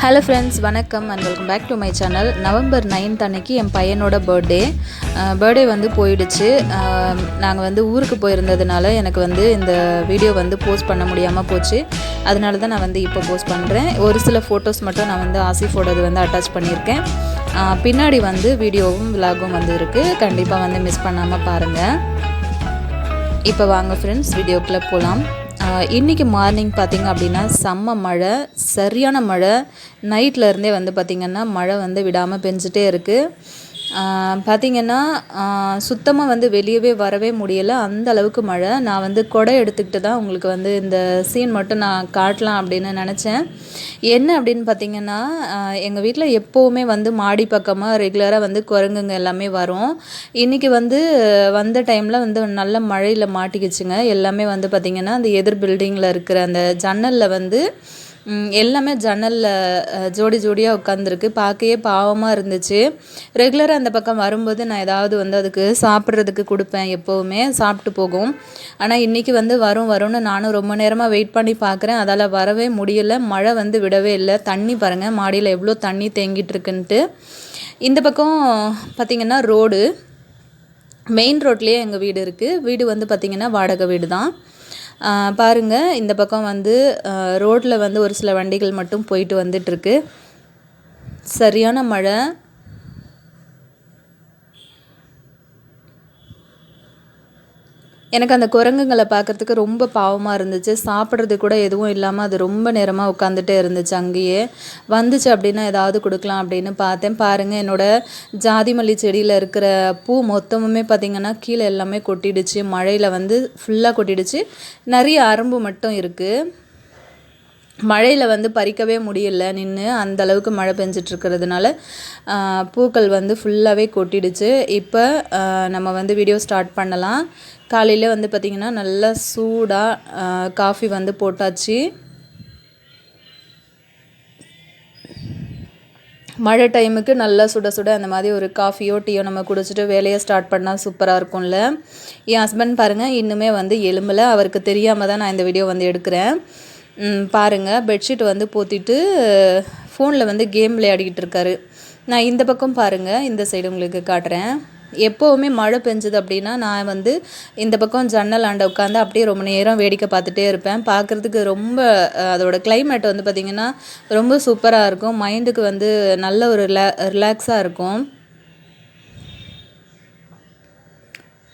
Hello friends, வணக்கம் and welcome back to my channel. November 9 அன்னைக்கு என் பையனோட பர்த்டே வந்து போயிடுச்சு. நாங்கள் வந்து ஊருக்கு போயிருந்ததுனால எனக்கு வந்து இந்த வீடியோ வந்து போஸ்ட் பண்ண முடியாமல் போச்சு. அதனால தான் நான் வந்து இப்போ போஸ்ட் பண்ணுறேன். ஒரு சில ஃபோட்டோஸ் மட்டும் நான் வந்து ஆசிஃபோடது வந்து அட்டாச் பண்ணியிருக்கேன். பின்னாடி வந்து வீடியோவும் விலாகும் வந்து இருக்குது. கண்டிப்பாக வந்து மிஸ் பண்ணாமல் பாருங்கள். இப்போ வாங்க ஃப்ரெண்ட்ஸ், வீடியோக்குள்ளே போகலாம். இன்றைக்கி மார்னிங் பார்த்திங்க அப்படின்னா செம்ம மழை, சரியான மழை. நைட்டில் இருந்தே வந்து பார்த்திங்கன்னா மழை வந்து விடாமல் பெஞ்சிட்டே இருக்குது. பார்த்திங்கன்னா சுத்தமாக வந்து வெளியவே வரவே முடியலை, அந்த அளவுக்கு மழை. நான் வந்து கொடை எடுத்துக்கிட்டு தான் உங்களுக்கு வந்து இந்த சீன் மட்டும் நான் காட்டலாம் அப்படின்னு நினச்சேன். என்ன அப்படின்னு பார்த்திங்கன்னா, எங்கள் வீட்டில் எப்போவுமே வந்து மாடி பக்கமாக ரெகுலராக வந்து குரங்குங்க எல்லாமே வரும். இன்றைக்கி வந்து வந்த டைமில் வந்து நல்ல மழையில் மாட்டிக்கிச்சுங்க. எல்லாமே வந்து பார்த்திங்கன்னா அந்த எதிர் பில்டிங்கில் இருக்கிற அந்த ஜன்னலில் வந்து எல்லாமே ஜன்னலில் ஜோடி ஜோடியாக உட்காந்துருக்கு. பார்க்கவே பாவமாக இருந்துச்சு. ரெகுலராக அந்த பக்கம் வரும்போது நான் ஏதாவது வந்து அதுக்கு சாப்பிட்றதுக்கு கொடுப்பேன், எப்போவுமே சாப்பிட்டு போகும். ஆனால் இன்றைக்கி வந்து வரும்னு நானும் ரொம்ப நேரமாக வெயிட் பண்ணி பார்க்குறேன். அதால் வரவே முடியலை. மழை வந்து விடவே இல்லை. தண்ணி பாருங்கள், மாடியில் எவ்வளோ தண்ணி தேங்கிட்டு இருக்குன்ட்டு. இந்த பக்கம் பார்த்திங்கன்னா ரோடு, மெயின் ரோட்லேயே எங்கள் வீடு இருக்குது. வீடு வந்து பார்த்திங்கன்னா வாடகை வீடு தான். பாருங்கள், இந்த பக்கம் வந்து ரோட்டில் வந்து ஒரு சில வண்டிகள் மட்டும் போயிட்டு வந்துட்டுருக்கு. சரியான மழை. எனக்கு அந்த குரங்குங்களை பார்க்குறதுக்கு ரொம்ப பாவமாக இருந்துச்சு. சாப்பிட்றது கூட எதுவும் இல்லாமல் அது ரொம்ப நேரமாக உட்காந்துட்டே இருந்துச்சு. அங்கேயே வந்துச்சு அப்படின்னா ஏதாவது கொடுக்கலாம் அப்படின்னு பார்த்தேன். பாருங்கள், என்னோடய ஜாதி மல்லி செடியில் இருக்கிற பூ மொத்தமுமே பார்த்திங்கன்னா கீழே எல்லாமே கொட்டிடுச்சு. மழையில் வந்து ஃபுல்லாக கொட்டிடுச்சு. நிறைய அரும்பு மட்டும் இருக்குது. மழையில் வந்து பறிக்கவே முடியல நின்று, அந்த அளவுக்கு மழை பெஞ்சிட்ருக்கிறதுனால பூக்கள் வந்து ஃபுல்லாகவே கொட்டிடுச்சு. இப்போ நம்ம வந்து வீடியோ ஸ்டார்ட் பண்ணலாம். காலையில் வந்து பார்த்திங்கன்னா நல்லா சூடாக காஃபி வந்து போட்டாச்சு. மழை டைமுக்கு நல்லா சுட சுட அந்த மாதிரி ஒரு காஃபியோ டீயோ நம்ம குடிச்சிட்டு வேலையை ஸ்டார்ட் பண்ணால் சூப்பராக இருக்கும்ல. என் ஹஸ்பண்ட் பாருங்கள், இன்னுமே வந்து எலும்பலை. அவருக்கு தெரியாமல் தான் நான் இந்த வீடியோ வந்து எடுக்கிறேன். பாருங்கள், பெட்ஷீட் வந்து போத்திட்டு ஃபோனில் வந்து கேம் விளையாடிக்கிட்டு இருக்காரு. நான் இந்த பக்கம் பாருங்கள், இந்த சைடு உங்களுக்கு காட்டுறேன். எப்போவுமே மழை பெஞ்சுது அப்படின்னா நான் வந்து இந்த பக்கம் ஜன்னல் ஆண்ட உட்காந்து அப்படியே ரொம்ப நேரம் வேடிக்கை பார்த்துட்டே இருப்பேன். பார்க்குறதுக்கு ரொம்ப அதோடய கிளைமேட் வந்து பார்த்திங்கன்னா ரொம்ப சூப்பராக இருக்கும். மைண்டுக்கு வந்து நல்ல ஒரு ரிலாக்ஸாக இருக்கும்.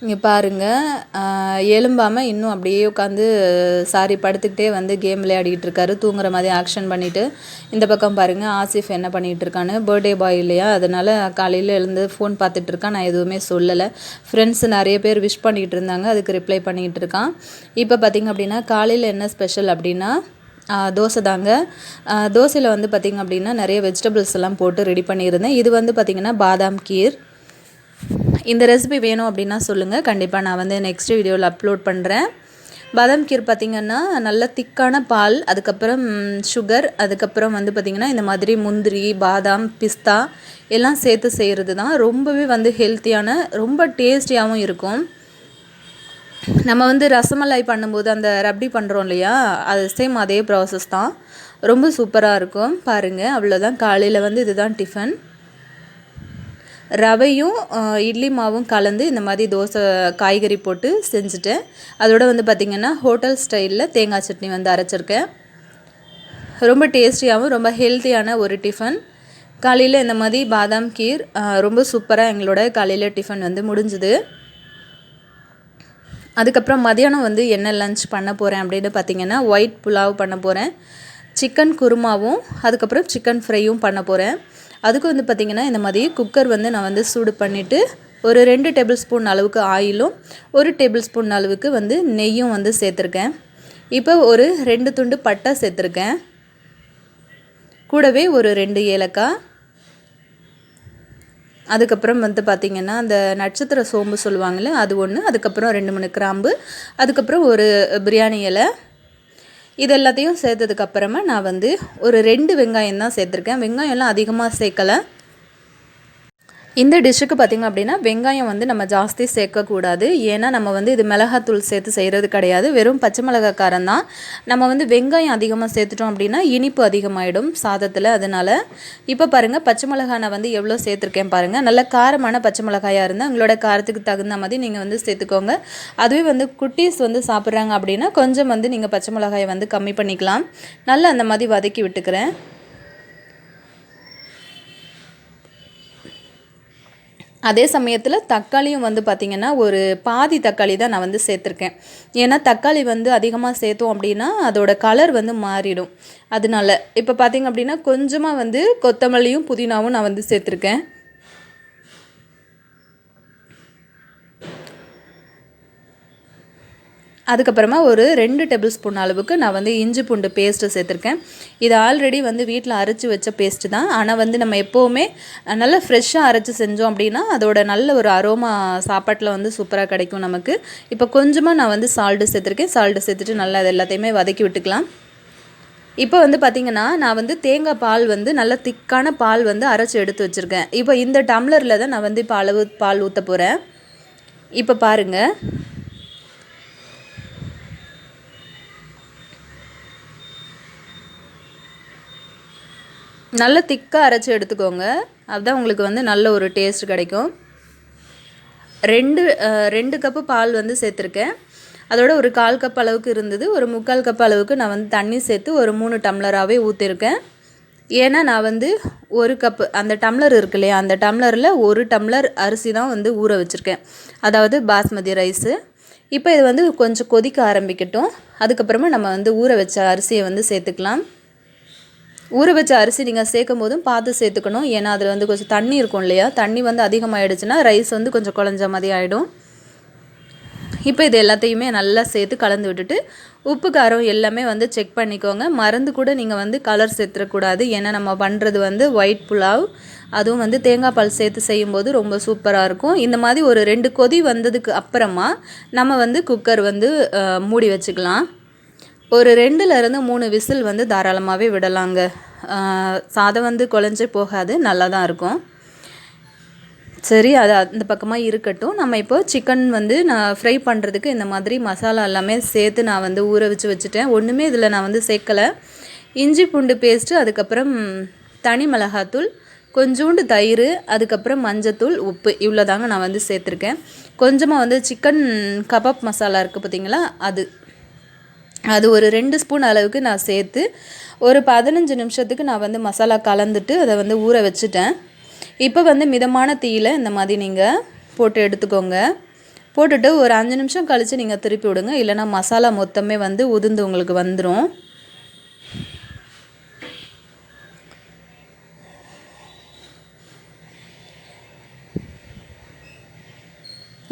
இங்கே பாருங்கள், எழும்பாமல் இன்னும் அப்படியே உட்காந்து படுத்துக்கிட்டே வந்து கேம் விளையாடிக்கிட்டு இருக்காரு. தூங்குற மாதிரி ஆக்ஷன் பண்ணிவிட்டு. இந்த பக்கம் பாருங்கள், ஆசிஃப் என்ன பண்ணிகிட்டு இருக்கான்னு. பர்த்டே பாய் இல்லையா, அதனால் காலையில் எழுந்து ஃபோன் பார்த்துட்டு இருக்கான். நான் எதுவுமே சொல்லலை. ஃப்ரெண்ட்ஸ் நிறைய பேர் விஷ் பண்ணிகிட்டு இருந்தாங்க, அதுக்கு ரிப்ளை பண்ணிகிட்டு இருக்கான். இப்போ பார்த்திங்க அப்படின்னா காலையில் என்ன ஸ்பெஷல் அப்படின்னா தோசை தாங்க. தோசையில் வந்து பார்த்திங்க அப்படின்னா நிறைய வெஜிடபிள்ஸ் எல்லாம் போட்டு ரெடி பண்ணியிருந்தேன். இது வந்து பார்த்திங்கன்னா பாதாம் கீர். இந்த ரெசிபி வேணும் அப்படின்னா சொல்லுங்கள், கண்டிப்பாக நான் வந்து நெக்ஸ்ட் வீடியோவில் அப்லோட் பண்ணுறேன். பாதாம் கீர் பார்த்திங்கன்னா நல்ல திக்கான பால், அதுக்கப்புறம் சுகர், அதுக்கப்புறம் வந்து பார்த்திங்கன்னா இந்த மாதிரி முந்திரி, பாதாம், பிஸ்தா எல்லாம் சேர்த்து செய்கிறது தான். ரொம்பவே வந்து ஹெல்த்தியான, ரொம்ப டேஸ்டியாகவும் இருக்கும். நம்ம வந்து ரசமலாய் பண்ணும்போது அந்த ரப்டி பண்ணுறோம் இல்லையா, அது சேம் அதே ப்ராசஸ் தான். ரொம்ப சூப்பராக இருக்கும். பாருங்கள், அவ்வளோதான். காலையில் வந்து இதுதான் டிஃபன். ரவையும் இட்லி மாவும் கலந்து இந்த மாதிரி தோசை காய்கறி போட்டு செஞ்சுட்டேன். அதோடு வந்து பார்த்திங்கன்னா ஹோட்டல் ஸ்டைலில் தேங்காய் சட்னி வந்து அரைச்சிருக்கேன். ரொம்ப டேஸ்டியாகவும் ரொம்ப ஹெல்த்தியான ஒரு டிஃபன். காலையில் இந்த மாதிரி பாதாம் கீர் ரொம்ப சூப்பராக எங்களோட காலையில் டிஃபன் வந்து முடிஞ்சுது. அதுக்கப்புறம் மதியானம் வந்து என்ன லன்ச் பண்ண போகிறேன் அப்படின்னு பார்த்திங்கன்னா ஒயிட் புலாவ் பண்ண போகிறேன். சிக்கன் குருமாவும் அதுக்கப்புறம் சிக்கன் ஃப்ரையும் பண்ண போகிறேன். அதுக்கு வந்து பார்த்திங்கன்னா இந்த மாதிரி குக்கர் வந்து நான் வந்து சூடு பண்ணிவிட்டு ஒரு 2 டேபிள் ஸ்பூன் அளவுக்கு ஆயிலும் 1 டேபிள் ஸ்பூன் அளவுக்கு வந்து நெய்யும் வந்து சேர்த்துருக்கேன். இப்போ ஒரு 2 துண்டு பட்டை சேர்த்துருக்கேன். கூடவே ஒரு 2 ஏலக்காய், அதுக்கப்புறம் வந்து பார்த்திங்கன்னா அந்த நட்சத்திர சோம்பு சொல்லுவாங்கள்ல, அது ஒன்று, அதுக்கப்புறம் 2-3 கிராம்பு, அதுக்கப்புறம் ஒரு பிரியாணி இலை. இது எல்லாத்தையும் சேர்த்ததுக்கப்புறமா நான் வந்து ஒரு 2 வெங்காயம் தான் சேர்த்துருக்கேன். வெங்காயம்லாம் அதிகமாக சேர்க்கலை. இந்த டிஷ்ஷுக்கு பார்த்திங்க அப்படின்னா வெங்காயம் வந்து நம்ம ஜாஸ்தி சேர்க்கக்கூடாது. ஏன்னா நம்ம வந்து இது மிளகாத்தூள் சேர்த்து செய்கிறது கிடையாது, வெறும் பச்சை மிளகாய் காரம் தான். நம்ம வந்து வெங்காயம் அதிகமாக சேர்த்துட்டோம் அப்படின்னா இனிப்பு அதிகமாகிடும் சாதத்தில். அதனால் இப்போ பாருங்கள் பச்சை மிளகாய் நான் வந்து எவ்வளோ சேர்த்துருக்கேன் பாருங்கள். நல்ல காரமான பச்சை மிளகாயாக இருந்தால் உங்களோட காரத்துக்கு தகுந்த மாதிரி நீங்கள் வந்து சேர்த்துக்கோங்க. அதுவே வந்து குட்டீஸ் வந்து சாப்பிட்றாங்க அப்படின்னா கொஞ்சம் வந்து நீங்கள் பச்சை மிளகாயை வந்து கம்மி பண்ணிக்கலாம். நல்லா அந்த மாதிரி வதக்கி விட்டுக்கிறேன். அதே சமயத்தில் தக்காளியும் வந்து பார்த்திங்கன்னா ஒரு பாதி தக்காளி தான் நான் வந்து சேர்த்துருக்கேன். ஏன்னா தக்காளி வந்து அதிகமாக சேர்த்தோம் அப்படின்னா அதோட கலர் வந்து மாறிடும். அதனால இப்போ பார்த்திங்க அப்படின்னா கொஞ்சமாக வந்து கொத்தமல்லியும் புதினாவும் நான் வந்து சேர்த்துருக்கேன். அதுக்கப்புறமா ஒரு 2 டேபிள் ஸ்பூன் அளவுக்கு நான் வந்து இஞ்சி பூண்டு பேஸ்ட்டு சேர்த்துருக்கேன். இது ஆல்ரெடி வந்து வீட்டில் அரைச்சி வச்ச பேஸ்ட்டு தான். ஆனால் வந்து நம்ம எப்போவுமே நல்லா ஃப்ரெஷ்ஷாக அரைச்சி செஞ்சோம் அப்படின்னா அதோட நல்ல ஒரு அரோமா சாப்பாட்டில் வந்து சூப்பராக கிடைக்கும் நமக்கு. இப்போ கொஞ்சமாக நான் வந்து சால்ட்டு சேர்த்துருக்கேன். சால்ட்டு சேர்த்துட்டு நல்லா இது எல்லாத்தையுமே வதக்கி விட்டுக்கலாம். இப்போ வந்து பார்த்திங்கன்னா நான் வந்து தேங்காய் பால் வந்து நல்ல திக்கான பால் வந்து அரைச்சி எடுத்து வச்சுருக்கேன். இப்போ இந்த டம்ளரில் தான் நான் வந்து இப்போ அளவு பால் ஊற்ற போகிறேன். இப்போ பாருங்கள், நல்ல திக்காக அரைச்சி எடுத்துக்கோங்க. அதுதான் உங்களுக்கு வந்து நல்ல ஒரு டேஸ்ட் கிடைக்கும். 2 கப்பு பால் வந்து சேர்த்துருக்கேன். அதோட ஒரு 1/4 கப் அளவுக்கு இருந்தது. ஒரு 3/4 கப் அளவுக்கு நான் வந்து தண்ணி சேர்த்து ஒரு 3 டம்ளராகவே ஊற்றிருக்கேன். ஏன்னா நான் வந்து 1 கப்பு அந்த டம்ளர் இருக்கு இல்லையா, அந்த டம்ளரில் 1 டம்ளர் அரிசி தான் வந்து ஊற வச்சுருக்கேன், அதாவது பாஸ்மதி ரைஸு. இப்போ இது வந்து கொஞ்சம் கொதிக்க ஆரம்பிக்கட்டும். அதுக்கப்புறமா நம்ம வந்து ஊற வச்ச அரிசியை வந்து சேர்த்துக்கலாம். ஊற வச்ச அரிசி நீங்கள் சேர்க்கும் போதும் பார்த்து சேர்த்துக்கணும். ஏன்னா அதில் வந்து கொஞ்சம் தண்ணி இருக்கும் இல்லையா, தண்ணி வந்து அதிகமாகிடுச்சுன்னா ரைஸ் வந்து கொஞ்சம் குழஞ்ச மாதிரி ஆகிடும். இப்போ இது எல்லாத்தையுமே நல்லா சேர்த்து கலந்து விட்டுட்டு உப்பு காரம் எல்லாமே வந்து செக் பண்ணிக்கோங்க. மறந்து கூட நீங்கள் வந்து கலர் சேர்த்துடக்கூடாது. ஏன்னா நம்ம பண்ணுறது வந்து ஒயிட் புலாவ், அதுவும் வந்து தேங்காய் பால் சேர்த்து செய்யும்போது ரொம்ப சூப்பராக இருக்கும். இந்த மாதிரி ஒரு 2 கொதி வந்ததுக்கு அப்புறமா நம்ம வந்து குக்கர் வந்து மூடி வச்சுக்கலாம். ஒரு 2லேருந்து 3 விசில் வந்து தாராளமாகவே விடலாங்க. சாதம் வந்து குழஞ்சி போகாது, நல்லா தான் இருக்கும். சரி, அது அந்த பக்கமாக இருக்கட்டும். நம்ம இப்போ சிக்கன் வந்து நான் ஃப்ரை பண்ணுறதுக்கு இந்த மாதிரி மசாலா எல்லாமே சேர்த்து நான் வந்து ஊற வச்சுட்டேன். ஒன்றுமே இதில் நான் வந்து சேர்க்கலை. இஞ்சி பூண்டு பேஸ்ட்டு, அதுக்கப்புறம் தனி மிளகாத்தூள், கொஞ்சோண்டு தயிர், அதுக்கப்புறம் மஞ்சத்தூள், உப்பு, இவ்வளோ தாங்க நான் வந்து சேர்த்துருக்கேன். கொஞ்சமாக வந்து சிக்கன் கபாப் மசாலா இருக்குது பார்த்திங்களா, அது ஒரு 2 ஸ்பூன் அளவுக்கு நான் சேர்த்து ஒரு 15 நிமிஷத்துக்கு நான் வந்து மசாலா கலந்துட்டு அதை வந்து ஊற வச்சுட்டேன். இப்போ வந்து மிதமான தீயில் இந்த மாதிரி நீங்கள் போட்டு எடுத்துக்கோங்க. போட்டுட்டு ஒரு 5 நிமிஷம் கழித்து நீங்கள் திருப்பி விடுங்க, இல்லைனா மசாலா மொத்தமே வந்து உதிர்ந்து உங்களுக்கு வந்துடும்.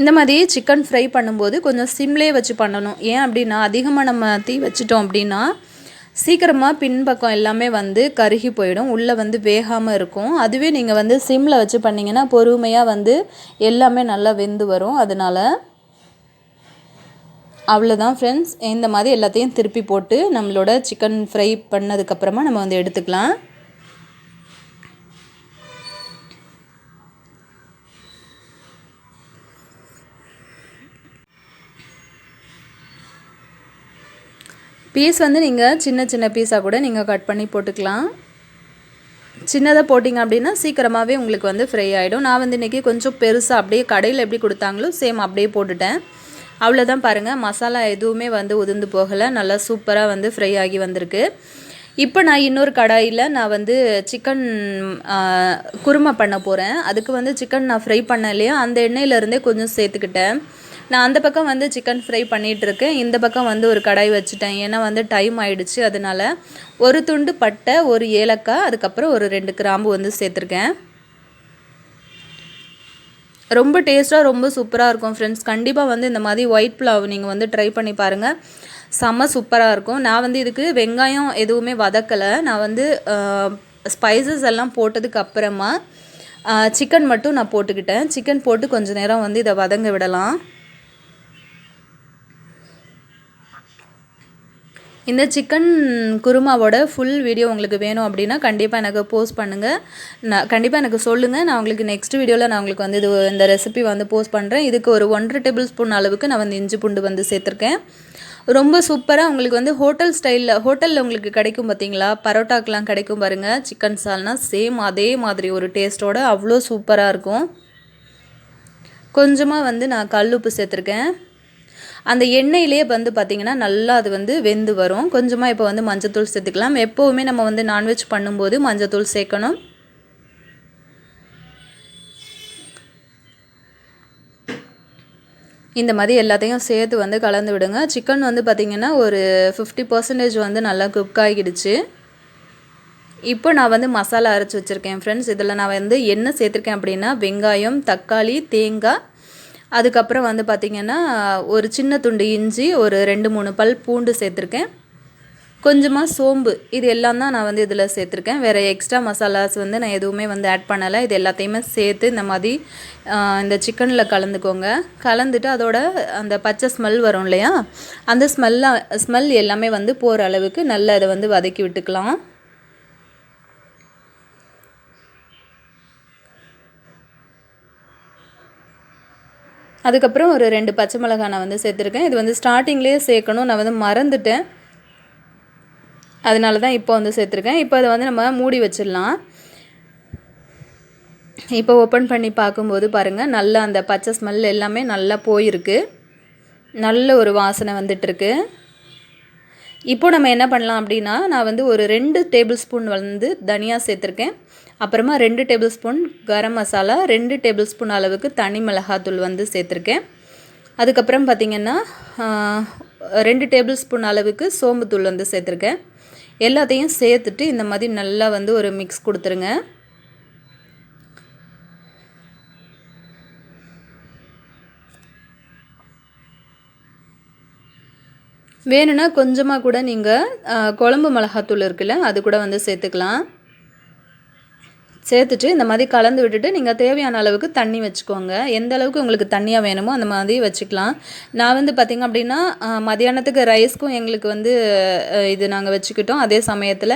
இந்த மாதிரி சிக்கன் ஃப்ரை பண்ணும்போது கொஞ்சம் சிம்லேயே வச்சு பண்ணணும். ஏன் அப்படின்னா அதிகமாக நம்ம தீ வச்சிட்டோம் அப்படின்னா சீக்கிரமாக பின்பக்கம் எல்லாமே வந்து கருகி போயிடும், உள்ளே வந்து வேகாமல் இருக்கும். அதுவே நீங்கள் வந்து சிம்மில் வச்சு பண்ணிங்கன்னா பொறுமையாக வந்து எல்லாமே நல்லா வெந்து வரும். அதனால் அவ்வளோதான் ஃப்ரெண்ட்ஸ். இந்த மாதிரி எல்லாத்தையும் திருப்பி போட்டு நம்மளோட சிக்கன் ஃப்ரை பண்ணதுக்கப்புறமா நம்ம வந்து எடுத்துக்கலாம். பீஸ் வந்து நீங்கள் சின்ன சின்ன பீஸாக கூட நீங்கள் கட் பண்ணி போட்டுக்கலாம். சின்னதாக போட்டிங்க அப்படின்னா சீக்கிரமாகவே உங்களுக்கு வந்து ஃப்ரை ஆகிடும். நான் வந்து இன்றைக்கி கொஞ்சம் பெருசாக அப்படியே கடையில் எப்படி கொடுத்தாங்களோ சேம் அப்படியே போட்டுட்டேன். அவ்வளோதான் பாருங்கள், மசாலா எதுவுமே வந்து உதிர்ந்து போகலை, நல்லா சூப்பராக வந்து ஃப்ரை ஆகி வந்திருக்கு. இப்போ நான் இன்னொரு கடாயில் நான் வந்து சிக்கன் குருமா பண்ண போகிறேன். அதுக்கு வந்து சிக்கன் நான் ஃப்ரை பண்ண இல்லையா, அந்த எண்ணெயிலேருந்தே கொஞ்சம் சேர்த்துக்கிட்டேன். நான் அந்த பக்கம் வந்து சிக்கன் ஃப்ரை பண்ணிகிட்ருக்கேன், இந்த பக்கம் வந்து ஒரு கடாய் வச்சுட்டேன். ஏன்னா வந்து டைம் ஆகிடுச்சு. அதனால் ஒரு துண்டு பட்டை, ஒரு ஏலக்காய், அதுக்கப்புறம் ஒரு 2 கிராம்பு வந்து சேர்த்துருக்கேன். ரொம்ப டேஸ்ட்டாக ரொம்ப சூப்பராக இருக்கும் ஃப்ரெண்ட்ஸ். கண்டிப்பாக வந்து இந்த மாதிரி ஒயிட் புலாவ் நீங்கள் வந்து ட்ரை பண்ணி பாருங்கள், செம்ம சூப்பராக இருக்கும். நான் வந்து இதுக்கு வெங்காயம் எதுவுமே வதக்கலை. நான் வந்து ஸ்பைசஸ் எல்லாம் போட்டதுக்கு அப்புறமா சிக்கன் மட்டும் நான் போட்டுக்கிட்டேன். சிக்கன் போட்டு கொஞ்சம் நேரம் வந்து இதை வதங்க விடலாம். இந்த சிக்கன் குருமாவோட ஃபுல் வீடியோ உங்களுக்கு வேணும் அப்படின்னா கண்டிப்பாக எனக்கு போஸ்ட் பண்ணுங்கள். கண்டிப்பாக எனக்கு சொல்லுங்கள். நான் உங்களுக்கு நெக்ஸ்ட் வீடியோவில் நான் உங்களுக்கு வந்து இந்த ரெசிபி வந்து போஸ்ட் பண்ணுறேன். இதுக்கு ஒரு 1.5 டேபிள் ஸ்பூன் அளவுக்கு நான் வந்து இஞ்சி பூண்டு வந்து சேர்த்துருக்கேன். ரொம்ப சூப்பராக உங்களுக்கு வந்து ஹோட்டலில் உங்களுக்கு கிடைக்கும் பார்த்தீங்களா, பரோட்டாக்கெலாம் கிடைக்கும் பாருங்கள் சிக்கன் சால்னா, சேம் அதே மாதிரி ஒரு டேஸ்ட்டோட அவ்வளோ சூப்பராக இருக்கும். கொஞ்சமாக வந்து நான் கல் உப்பு சேர்த்துருக்கேன். அந்த எண்ணெயிலேயே வந்து பார்த்திங்கன்னா நல்லா அது வந்து வெந்து வரும். கொஞ்சமாக இப்போ வந்து மஞ்சத்தூள் சேர்த்துக்கலாம். எப்போவுமே நம்ம வந்து நான்வெஜ் பண்ணும்போது மஞ்சத்தூள் சேர்க்கணும். இந்த மாதிரி எல்லாத்தையும் சேர்த்து வந்து கலந்து விடுங்க. சிக்கன் வந்து பார்த்திங்கன்னா ஒரு 50% வந்து நல்லா குக் ஆகிடுச்சு. இப்போ நான் வந்து மசாலா அரைச்சி வச்சுருக்கேன் ஃப்ரெண்ட்ஸ். இதில் நான் வந்து என்ன சேர்த்துருக்கேன் அப்படின்னா வெங்காயம், தக்காளி, தேங்காய், அதுக்கப்புறம் வந்து பார்த்திங்கன்னா ஒரு சின்ன துண்டு இஞ்சி, ஒரு 2-3 பல் பூண்டு சேர்த்துருக்கேன், கொஞ்சமாக சோம்பு. இது எல்லாம் தான் நான் வந்து இதில் சேர்த்துருக்கேன். வேறு எக்ஸ்ட்ரா மசாலாஸ் வந்து நான் எதுவுமே வந்து ஆட் பண்ணலை. இது எல்லாத்தையுமே சேர்த்து இந்த மாதிரி இந்த சிக்கனில் கலந்துக்கோங்க. கலந்துட்டு அதோட அந்த பச்சை ஸ்மெல் வரும் இல்லையா, அந்த ஸ்மெல் எல்லாமே வந்து போகிற அளவுக்கு நல்லா அதை வந்து வதக்கி விட்டுக்கலாம். அதுக்கப்புறம் ஒரு 2 பச்சை மிளகாய் நான் வந்து சேர்த்துருக்கேன். இது வந்து ஸ்டார்டிங்லேயே சேர்க்கணும், நான் வந்து மறந்துட்டேன், அதனால தான் இப்போ வந்து சேர்த்துருக்கேன். இப்போ அதை வந்து நம்ம மூடி வச்சிடலாம். இப்போ ஓப்பன் பண்ணி பார்க்கும்போது பாருங்கள், நல்லா அந்த பச்சை ஸ்மெல் எல்லாமே நல்லா போயிருக்கு, நல்ல ஒரு வாசனை வந்துட்டுருக்கு. இப்போ நம்ம என்ன பண்ணலாம் அப்படின்னா, நான் வந்து ஒரு 2 டேபிள் ஸ்பூன் வந்து தனியா சேர்த்துருக்கேன். அப்புறமா 2 table spoon garam masala, 2 table spoon அளவுக்கு தனி மிளகாத்தூள் வந்து சேர்த்துருக்கேன். அதுக்கப்புறம் பார்த்திங்கன்னா 2 டேபிள் ஸ்பூன் அளவுக்கு சோம்புத்தூள் வந்து சேர்த்துருக்கேன். எல்லாத்தையும் சேர்த்துட்டு இந்த மாதிரி நல்லா வந்து ஒரு மிக்ஸ் கொடுத்துருங்க. வேணும்னா கொஞ்சமாக கூட நீங்கள் குழம்பு மிளகாத்தூள் இருக்குல்ல, அது கூட வந்து சேர்த்துக்கலாம். சேர்த்துட்டு இந்த மாதிரி கலந்து விட்டுட்டு நீங்கள் தேவையான அளவுக்கு தண்ணி வச்சுக்கோங்க. எந்த அளவுக்கு உங்களுக்கு தண்ணியாக வேணுமோ அந்த மாதிரி வச்சுக்கலாம். நான் வந்து பார்த்திங்க அப்படின்னா மதியானத்துக்கு ரைஸ்க்கும் எங்களுக்கு வந்து இது நாங்கள் வச்சுக்கிட்டோம். அதே சமயத்தில்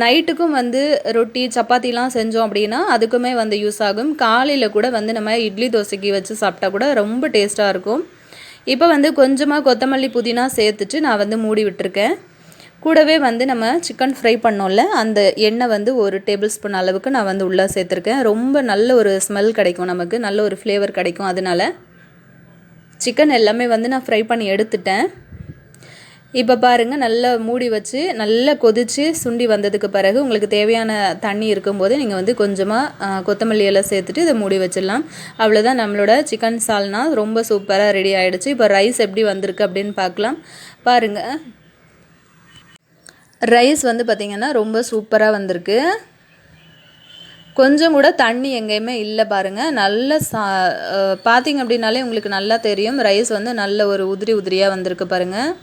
நைட்டுக்கும் வந்து ரொட்டி சப்பாத்திலாம் செஞ்சோம் அப்படின்னா அதுக்குமே வந்து யூஸ் ஆகும். காலையில் கூட வந்து நம்ம இட்லி தோசைக்கு வச்சு சாப்பிட்டா கூட ரொம்ப டேஸ்ட்டாக இருக்கும். இப்போ வந்து கொஞ்சமாக கொத்தமல்லி புதினா சேர்த்துட்டு நான் வந்து மூடி விட்டுருக்கேன். கூடவே வந்து நம்ம சிக்கன் ஃப்ரை பண்ணோம்ல, அந்த எண்ணெய் வந்து ஒரு டேபிள் ஸ்பூன் அளவுக்கு நான் வந்து உள்ளே சேர்த்துருக்கேன். ரொம்ப நல்ல ஒரு ஸ்மெல் கிடைக்கும், நமக்கு நல்ல ஒரு ஃப்ளேவர் கிடைக்கும். அதனால் சிக்கன் எல்லாமே வந்து நான் ஃப்ரை பண்ணி எடுத்துட்டேன். இப்போ பாருங்கள், நல்லா மூடி வச்சு நல்லா கொதித்து சுண்டி வந்ததுக்கு பிறகு உங்களுக்கு தேவையான தண்ணி இருக்கும்போது நீங்கள் வந்து கொஞ்சமாக கொத்தமல்லி எல்லாம் சேர்த்துட்டு இதை மூடி வச்சிடலாம். அவ்வளோதான், நம்மளோட சிக்கன் சால்னா ரொம்ப சூப்பராக ரெடி ஆகிடுச்சு. இப்போ ரைஸ் எப்படி வந்திருக்கு அப்படின்னு பார்க்கலாம். பாருங்கள், ரைஸ் வந்து பார்த்திங்கன்னா ரொம்ப சூப்பராக வந்திருக்கு. கொஞ்சம் கூட தண்ணி எங்கேயுமே இல்லை பாருங்கள். நல்ல பார்த்திங்க அப்படின்னாலே உங்களுக்கு நல்லா தெரியும், ரைஸ் வந்து நல்ல ஒரு உதிரி உதிரியாக வந்திருக்கு பாருங்கள்.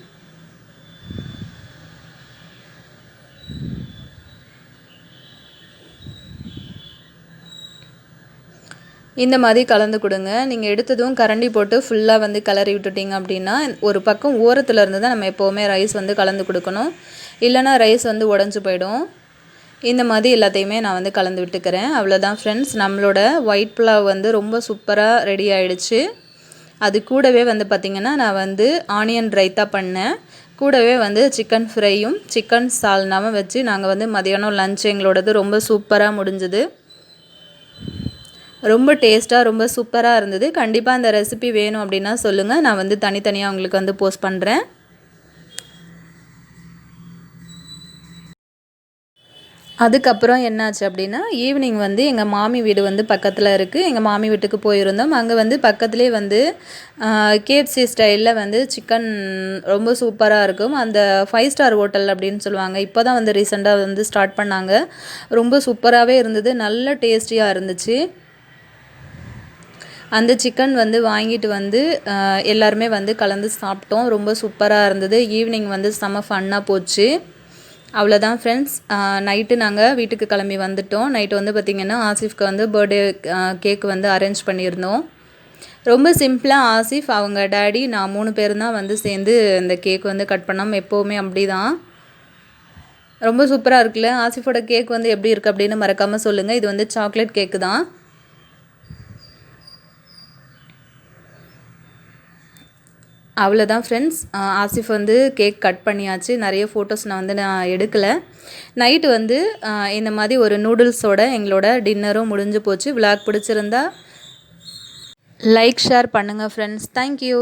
இந்த மாதிரி கலந்து கொடுங்க. நீங்கள் எடுத்ததும் கரண்டி போட்டு ஃபுல்லாக வந்து கிளறி விட்டுட்டிங்க அப்படின்னா ஒரு பக்கம் ஓரத்தில் இருந்து தான் நம்ம எப்போவுமே ரைஸ் வந்து கலந்து கொடுக்கணும், இல்லைனா ரைஸ் வந்து உடஞ்சி போயிடும். இந்த மாதிரி எல்லாத்தையுமே நான் வந்து கலந்து விட்டுக்கிறேன். அவ்வளோதான் ஃப்ரெண்ட்ஸ், நம்மளோட ஒயிட் புலாவ் வந்து ரொம்ப சூப்பராக ரெடி ஆகிடுச்சு. அது கூடவே வந்து பார்த்திங்கன்னா நான் வந்து ஆனியன் ரைத்தா பண்ணேன். கூடவே வந்து சிக்கன் ஃப்ரையும் சிக்கன் சால்னாவும் வச்சு நாங்கள் வந்து மதியானம் லஞ்ச் எங்களோடது ரொம்ப சூப்பராக முடிஞ்சுது. ரொம்ப டேஸ்ட்டாக ரொம்ப சூப்பராக இருந்தது. கண்டிப்பாக அந்த ரெசிபி வேணும் அப்படின்னா சொல்லுங்கள், நான் வந்து தனித்தனியாக உங்களுக்கு வந்து போஸ்ட் பண்ணுறேன். அதுக்கப்புறம் என்னாச்சு அப்படின்னா, ஈவினிங் வந்து எங்கள் மாமி வீடு வந்து பக்கத்தில் இருக்குது. எங்கள் மாமி வீட்டுக்கு போயிருந்தோம். அங்கே வந்து பக்கத்துலேயே வந்து KFC ஸ்டைலில் வந்து சிக்கன் ரொம்ப சூப்பராக இருக்கும். அந்த 5 ஸ்டார் ஹோட்டல் அப்படின்னு சொல்லுவாங்க. இப்போ தான் வந்து ரீசெண்டாக வந்து ஸ்டார்ட் பண்ணாங்க. ரொம்ப சூப்பராகவே இருந்தது, நல்ல டேஸ்டியாக இருந்துச்சு. அந்த சிக்கன் வந்து வாங்கிட்டு வந்து எல்லாருமே வந்து கலந்து சாப்பிட்டோம். ரொம்ப சூப்பராக இருந்தது. ஈவினிங் வந்து செம்ம ஃபன்னாக போச்சு. அவ்வளோதான் ஃப்ரெண்ட்ஸ், நைட்டு நாங்கள் வீட்டுக்கு கிளம்பி வந்துட்டோம். நைட்டு வந்து பார்த்திங்கன்னா ஆசிஃப்க்கு வந்து பர்த்டே கேக் வந்து அரேஞ்ச் பண்ணியிருந்தோம். ரொம்ப சிம்பிளாக ஆசிஃப், அவங்க டேடி, நான் 3 பேரும் தான் வந்து சேர்ந்து இந்த கேக் வந்து கட் பண்ணோம். எப்போவுமே அப்படி தான். ரொம்ப சூப்பராக இருக்குல்ல. ஆசிஃபோட கேக் வந்து எப்படி இருக்குது அப்படின்னு மறக்காமல் சொல்லுங்கள். இது வந்து சாக்லேட் கேக்கு தான். அவ்வளோதான் ஃப்ரெண்ட்ஸ். ஆசிஃப் வந்து கேக் கட் பண்ணியாச்சு. நிறைய ஃபோட்டோஸ் நான் எடுக்கலை. நைட்டு வந்து இந்த மாதிரி ஒரு நூடுல்ஸோட எங்களோட டின்னரும் முடிஞ்சு போச்சு. விளாக் பிடிச்சிருந்தா லைக் ஷேர் பண்ணுங்கள் ஃப்ரெண்ட்ஸ். தேங்க்யூ.